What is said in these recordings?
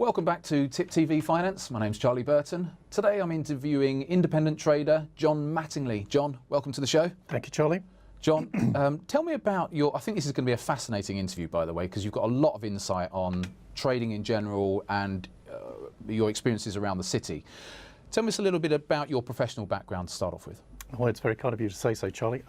Welcome back to Tip TV Finance. My name's Charlie Burton. Today I'm interviewing independent trader John Mattingley. John, welcome to the show. Thank you, Charlie. John, tell me about I think this is going to be a fascinating interview, by the way, because you've got a lot of insight on trading in general and your experiences around the city. Tell me a little bit about your professional background to start off with. Well, it's very kind of you to say so, Charlie.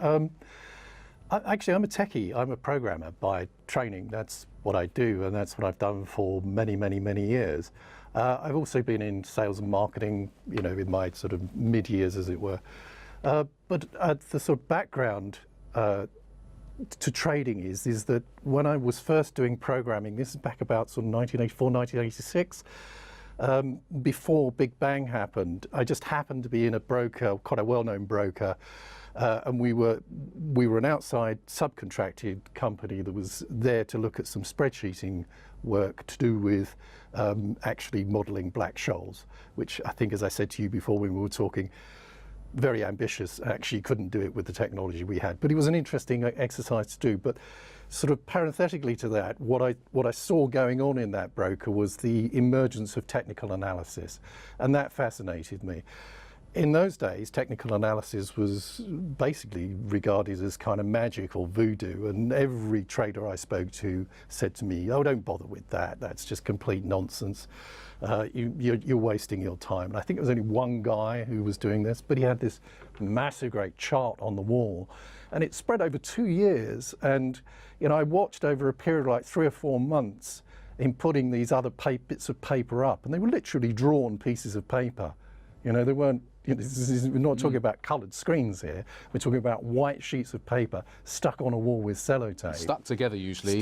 Actually, I'm a techie. I'm a programmer by training. That's what I do, and that's what I've done for many, many, many years. I've also been in sales and marketing, in my sort of mid-years, as it were. But the sort of background to trading is that when I was first doing programming, this is back about sort of 1984, 1986, before Big Bang happened, I just happened to be in a broker, quite a well-known broker, and we were an outside subcontracted company that was there to look at some spreadsheeting work to do with actually modelling black shoals, which I think, as I said to you before when we were talking, very ambitious. Actually couldn't do it with the technology we had, but it was an interesting exercise to do. But sort of parenthetically to that, what I saw going on in that broker was the emergence of technical analysis, and that fascinated me. In those days, technical analysis was basically regarded as kind of magic or voodoo, and every trader I spoke to said to me, "Oh, don't bother with that. That's just complete nonsense. You're wasting your time." And I think there was only one guy who was doing this, but he had this massive, great chart on the wall, and it spread over 2 years. And I watched over a period of like 3 or 4 months in putting these other bits of paper up, and they were literally drawn pieces of paper. They weren't. We're not talking about coloured screens here. We're talking about white sheets of paper stuck on a wall with sellotape. Stuck together, usually.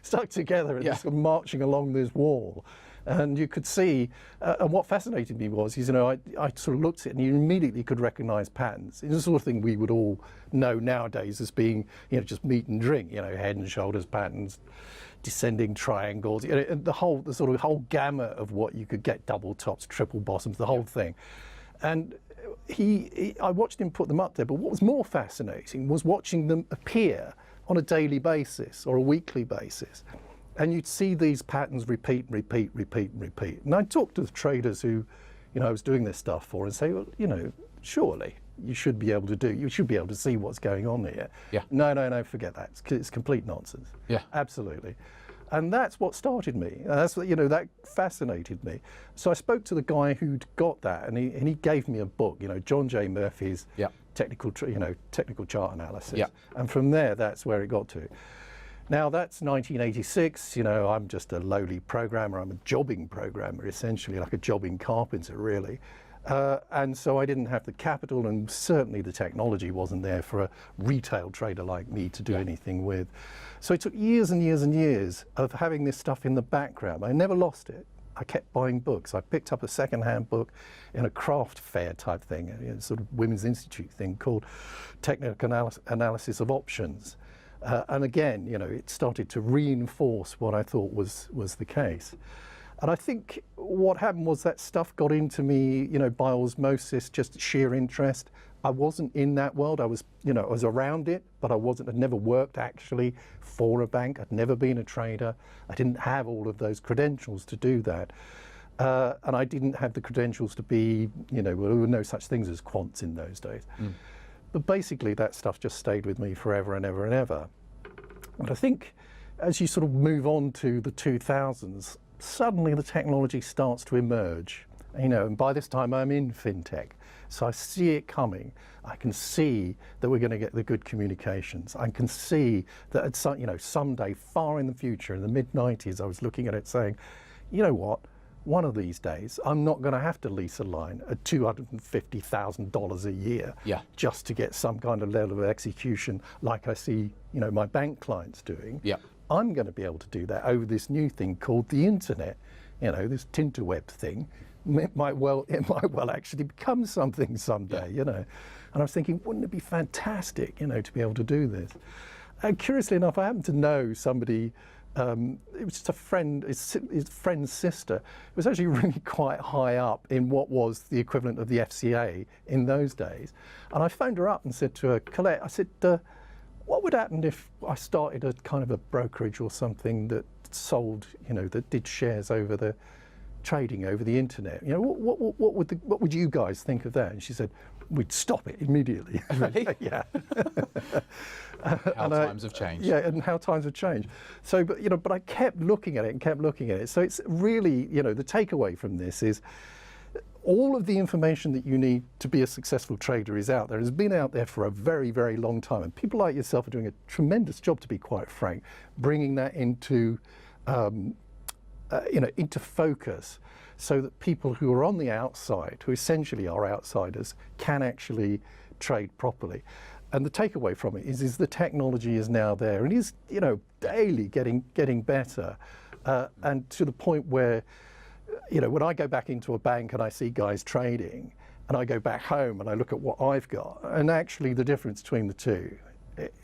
Stuck together and sort of marching along this wall. And you could see, and what fascinated me was, I sort of looked at it and you immediately could recognise patterns. It's the sort of thing we would all know nowadays as being, just meat and drink, head and shoulders patterns, descending triangles, and the sort of whole gamut of what you could get, double tops, triple bottoms, the whole thing. And I watched him put them up there, but what was more fascinating was watching them appear on a daily basis or a weekly basis. And you'd see these patterns repeat. And I'd talk to the traders who, I was doing this stuff for and say, well, surely you should be able to see what's going on here. Yeah. No, forget that. It's complete nonsense. Yeah. Absolutely. And that's what started me. That's what, that fascinated me. So I spoke to the guy who'd got that, and he gave me a book, John J. Murphy's technical chart analysis. Yeah. And from there, that's where it got to. Now that's 1986. I'm just a lowly programmer. I'm a jobbing programmer, essentially, like a jobbing carpenter, really. And so I didn't have the capital, and certainly the technology wasn't there for a retail trader like me to do anything with. So it took years and years and years of having this stuff in the background. I never lost it. I kept buying books. I picked up a second-hand book in a craft fair type thing, a sort of Women's Institute thing called Technical Analysis of Options. And again, it started to reinforce what I thought was the case. And I think what happened was that stuff got into me, by osmosis, just sheer interest. I wasn't in that world. I was around it, but I'd never worked actually for a bank. I'd never been a trader. I didn't have all of those credentials to do that. And I didn't have the credentials to be, there were no such things as quants in those days. Mm. But basically that stuff just stayed with me forever and ever and ever. And I think as you sort of move on to the 2000s, suddenly the technology starts to emerge, and by this time I'm in fintech, so I see it coming. I can see that we're going to get the good communications. I can see that at someday far in the future, in the mid-90s, I was looking at it saying, you know what, one of these days I'm not going to have to lease a line at $250,000 a year just to get some kind of level of execution like I see my bank clients doing. Yeah. I'm going to be able to do that over this new thing called the internet, this tinterweb thing. It might well actually become something someday, And I was thinking, wouldn't it be fantastic, to be able to do this? And curiously enough, I happen to know somebody. It was just a friend, his friend's sister. It was actually really quite high up in what was the equivalent of the FCA in those days. And I phoned her up and said to her, Colette, I said, what would happen if I started a kind of a brokerage or something that sold, that did shares over the trading over the internet. You know, what would you guys think of that? And she said, we'd stop it immediately. Really? Yeah. How times have changed. Yeah, and how times have changed. So, but I kept looking at it and kept looking at it. So it's really, the takeaway from this is all of the information that you need to be a successful trader is out there. It's been out there for a very, very long time. And people like yourself are doing a tremendous job, to be quite frank, bringing that into, into focus, so that people who are on the outside, who essentially are outsiders, can actually trade properly. And the takeaway from it is the technology is now there and is, daily getting better, and to the point where, when I go back into a bank and I see guys trading, and I go back home and I look at what I've got, and actually the difference between the two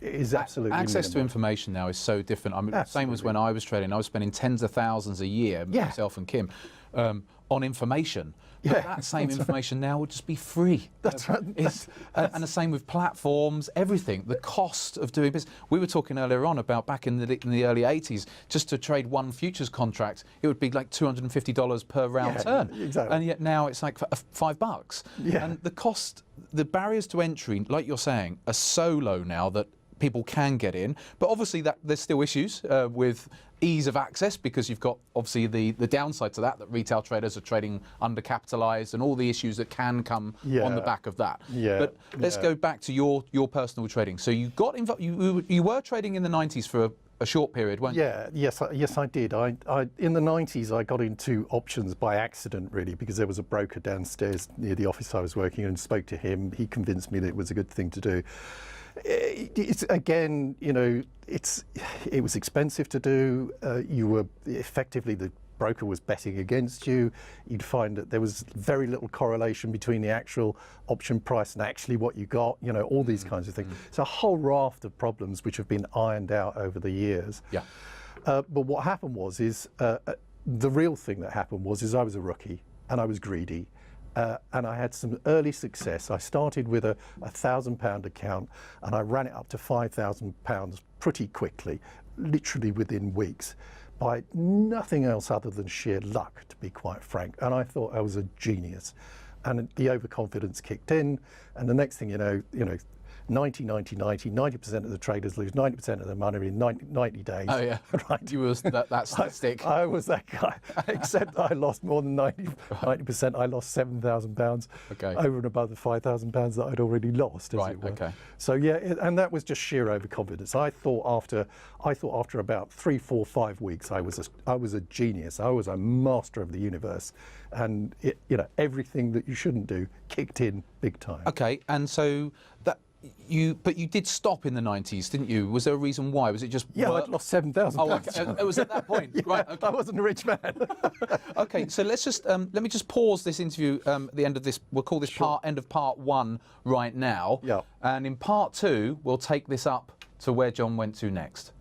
is absolutely access minimal. to information now is so different. I mean, same as when I was trading. I was spending tens of thousands a year, myself and Kim, on information. But that same information now would just be free. That's right. And the same with platforms, everything. The cost of doing business. We were talking earlier on about back in the early 80s, just to trade one futures contract, it would be like $250 per round turn. Exactly. And yet now it's like $5. Yeah. And the cost, the barriers to entry, like you're saying, are so low now that people can get in. But obviously there's still issues with ease of access, because you've got obviously the downside to that retail traders are trading undercapitalized and all the issues that can come on the back of that. But let's go back to your personal trading. So you got involved, you were trading in the 90s for a short period, weren't you? Yes, I did. I in the 90s I got into options by accident, really, because there was a broker downstairs near the office I was working in, and spoke to him. He convinced me that it was a good thing to do. It's again, it was expensive to do. You were effectively, the broker was betting against you. You'd find that there was very little correlation between the actual option price and actually what you got. All these kinds of things. It's a whole raft of problems which have been ironed out over the years. Yeah. But what happened was the real thing that happened was I was a rookie and I was greedy. And I had some early success. I started with a £1,000 account and I ran it up to £5,000 pretty quickly, literally within weeks, by nothing else other than sheer luck, to be quite frank. And I thought I was a genius. And the overconfidence kicked in, and the next thing you know, 90% of the traders lose 90% of their money in 90 days. Oh yeah, right. You was that statistic. I was that guy, except I lost more than 90%. I lost £7,000 over and above the £5,000 that I'd already lost, as it were. Okay. So and that was just sheer overconfidence. I thought after about 3, 4, 5 weeks, I was a genius. I was a master of the universe, and everything that you shouldn't do kicked in big time. Okay, and so that. But you did stop in the 90s, didn't you? Was there a reason why? Was it just work? I'd lost £7,000. Oh, okay. It was at that point, right? Okay. I wasn't a rich man. Okay, so let me just pause this interview at the end of this. We'll call this end of part 1 right now. Yeah. And in part 2, we'll take this up to where John went to next.